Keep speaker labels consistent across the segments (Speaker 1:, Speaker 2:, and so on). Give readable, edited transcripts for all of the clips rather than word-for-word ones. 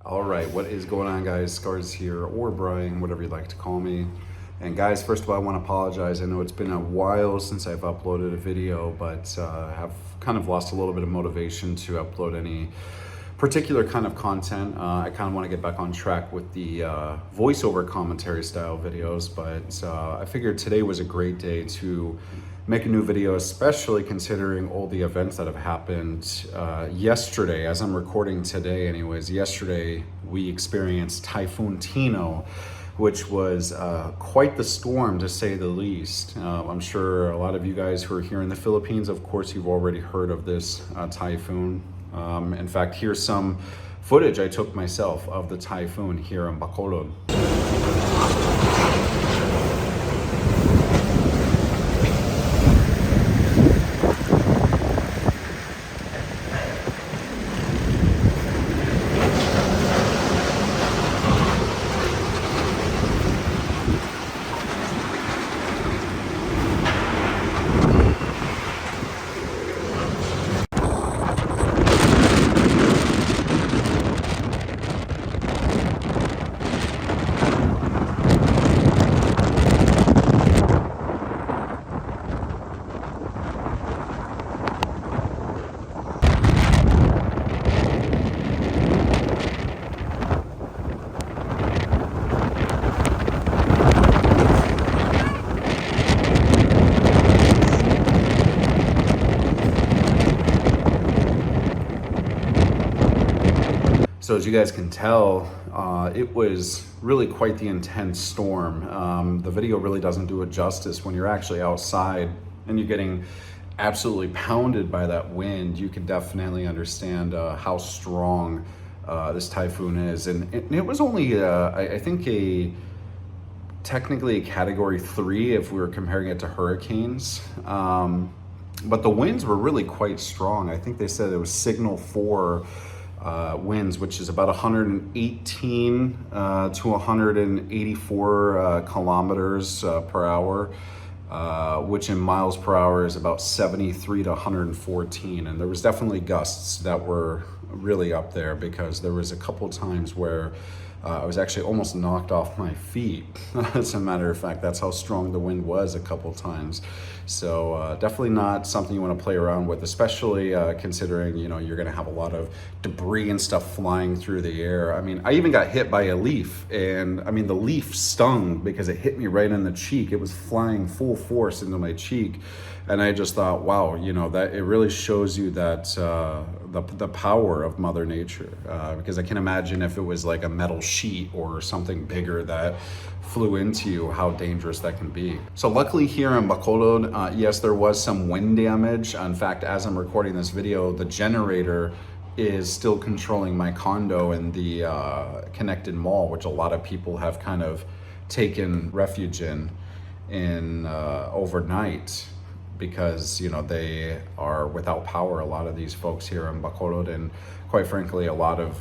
Speaker 1: All right, what is going on, guys? Scars here, or Brian, whatever you'd like to call me. And guys, first of all, I want to apologize. I know it's been a while since I've uploaded a video, but have kind of lost a little bit of motivation to upload any particular kind of content. I kind of want to get back on track with the voiceover commentary style videos, but I figured today was a great day to make a new video, especially considering all the events that have happened yesterday. As I'm recording today anyways, yesterday we experienced Typhoon Tino, which was quite the storm, to say the least. I'm sure a lot of you guys who are here in the Philippines, of course, you've already heard of this typhoon. In fact, here's some footage I took myself of the typhoon here in Bacolod. So as you guys can tell, it was really quite the intense storm. The video really doesn't do it justice. When you're actually outside and you're getting absolutely pounded by that wind, you can definitely understand how strong this typhoon is. And it was only, I think, technically a category 3 if we were comparing it to hurricanes. But the winds were really quite strong. I think they said it was signal 4 winds, which is about 118 to 184 kilometers per hour, which in miles per hour is about 73 to 114. And there was definitely gusts that were really up there, because there was a couple times where I was actually almost knocked off my feet. As a matter of fact, that's how strong the wind was a couple times. So definitely not something you want to play around with, especially considering, you know, you're going to have a lot of debris and stuff flying through the air. I mean, I even got hit by a leaf, and I mean, the leaf stung because it hit me right in the cheek. It was flying full force into my cheek. And I just thought, wow, you know, that it really shows you that the power of Mother Nature. Because I can imagine if it was like a metal sheet or something bigger that flew into you, how dangerous that can be. So luckily here in Bacolod, yes, there was some wind damage. In fact, as I'm recording this video, the generator is still controlling my condo in the connected mall, which a lot of people have kind of taken refuge in overnight, because, you know, they are without power, a lot of these folks here in Bacolod, and quite frankly, a lot of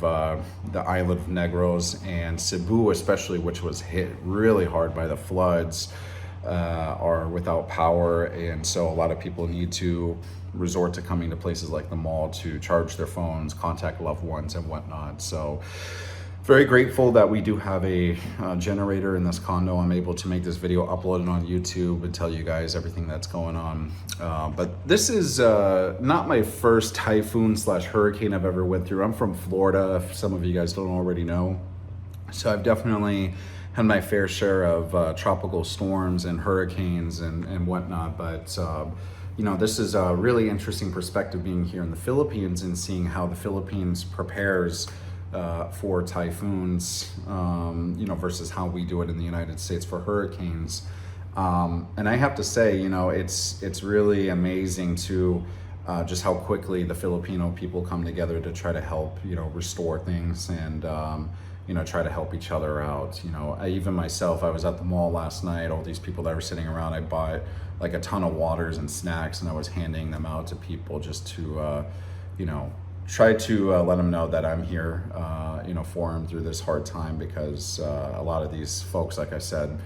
Speaker 1: the island of Negros and Cebu especially, which was hit really hard by the floods, are without power. And so a lot of people need to resort to coming to places like the mall to charge their phones, contact loved ones and whatnot. So very grateful that we do have a generator in this condo. I'm able to make this video, upload it on YouTube, and tell you guys everything that's going on. But this is not my first typhoon / hurricane I've ever went through. I'm from Florida, if some of you guys don't already know. So I've definitely had my fair share of tropical storms and hurricanes and whatnot. But you know, this is a really interesting perspective being here in the Philippines and seeing how the Philippines prepares for typhoons, you know, versus how we do it in the United States for hurricanes. And I have to say, you know, it's really amazing to just how quickly the Filipino people come together to try to help, you know, restore things and, you know, try to help each other out. You know, even myself, I was at the mall last night, all these people that were sitting around, I bought like a ton of waters and snacks, and I was handing them out to people just to, you know, try to let them know that I'm here, you know, for them through this hard time, because a lot of these folks, like I said,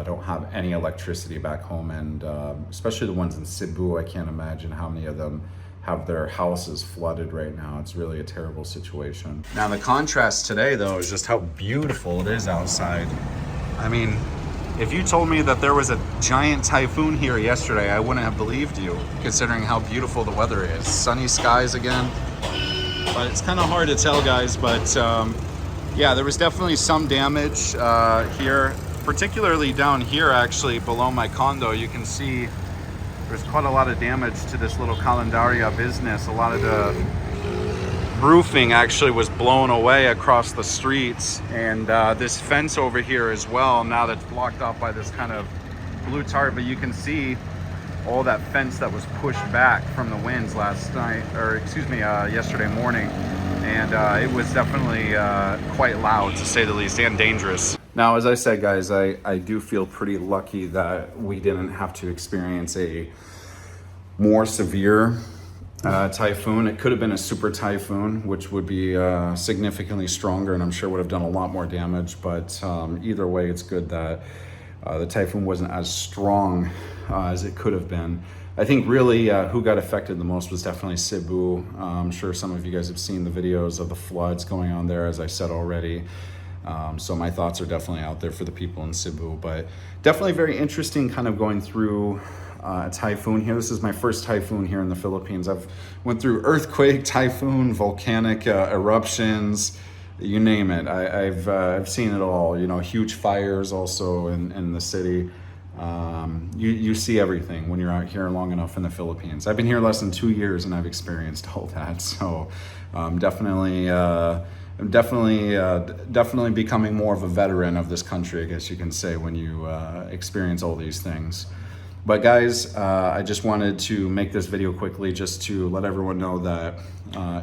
Speaker 1: don't have any electricity back home, and especially the ones in Cebu. I can't imagine how many of them have their houses flooded right now. It's really a terrible situation. Now the contrast today though is just how beautiful it is outside. I mean, if you told me that there was a giant typhoon here yesterday, I wouldn't have believed you, considering how beautiful the weather is. Sunny skies again, but it's kind of hard to tell, guys. But yeah, there was definitely some damage here, particularly down here actually below my condo. You can see there's quite a lot of damage to this little calendaria business. A lot of the roofing actually was blown away across the streets, and this fence over here as well, now that's blocked off by this kind of blue tarp, but you can see all that fence that was pushed back from the winds last night, or excuse me, yesterday morning, and it was definitely quite loud, to say the least, and dangerous. Now, as I said, guys, I do feel pretty lucky that we didn't have to experience a more severe typhoon. It could have been a super typhoon, which would be significantly stronger, and I'm sure would have done a lot more damage. But either way, it's good that the typhoon wasn't as strong as it could have been. I think really who got affected the most was definitely Cebu. I'm sure some of you guys have seen the videos of the floods going on there, as I said already. So my thoughts are definitely out there for the people in Cebu, but definitely very interesting kind of going through a typhoon here. This is my first typhoon here in the Philippines. I've went through earthquake, typhoon, volcanic eruptions, you name it. I've seen it all, you know, huge fires also in the city. You see everything when you're out here long enough in the Philippines. I've been here less than 2 years and I've experienced all that. So definitely becoming more of a veteran of this country, I guess you can say, when you experience all these things. But guys, I just wanted to make this video quickly just to let everyone know that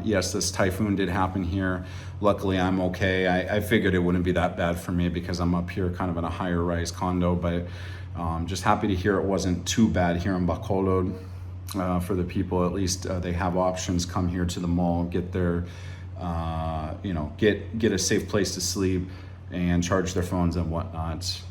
Speaker 1: yes, this typhoon did happen here. Luckily, I'm okay. I figured it wouldn't be that bad for me because I'm up here kind of in a higher rise condo, but just happy to hear it wasn't too bad here in Bacolod. For the people, at least they have options. Come here to the mall, get their you know, get a safe place to sleep and charge their phones and whatnot.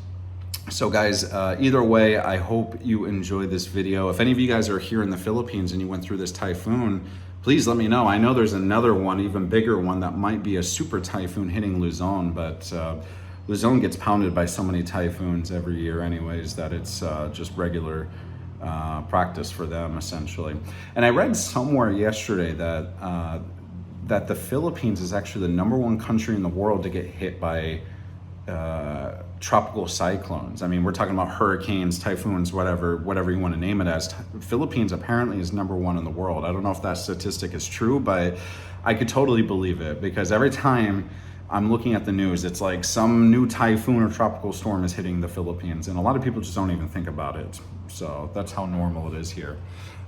Speaker 1: So guys, either way, I hope you enjoyed this video. If any of you guys are here in the Philippines and you went through this typhoon, please let me know. I know there's another one, even bigger one, that might be a super typhoon hitting Luzon, but Luzon gets pounded by so many typhoons every year anyways that it's just regular practice for them, essentially. And I read somewhere yesterday that that the Philippines is actually the #1 country in the world to get hit by tropical cyclones. I mean, we're talking about hurricanes, typhoons, whatever you want to name it as. Philippines apparently is #1 in the world. I don't know if that statistic is true, but I could totally believe it, because every time I'm looking at the news, it's like some new typhoon or tropical storm is hitting the Philippines, and a lot of people just don't even think about it. So that's how normal it is here.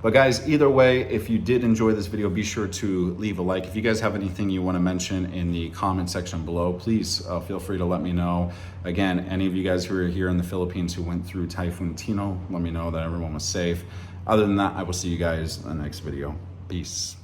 Speaker 1: But guys, either way, if you did enjoy this video, be sure to leave a like. If you guys have anything you want to mention in the comment section below, please feel free to let me know. Again, any of you guys who are here in the Philippines who went through Typhoon Tino, let me know that everyone was safe. Other than that, I will see you guys in the next video. Peace.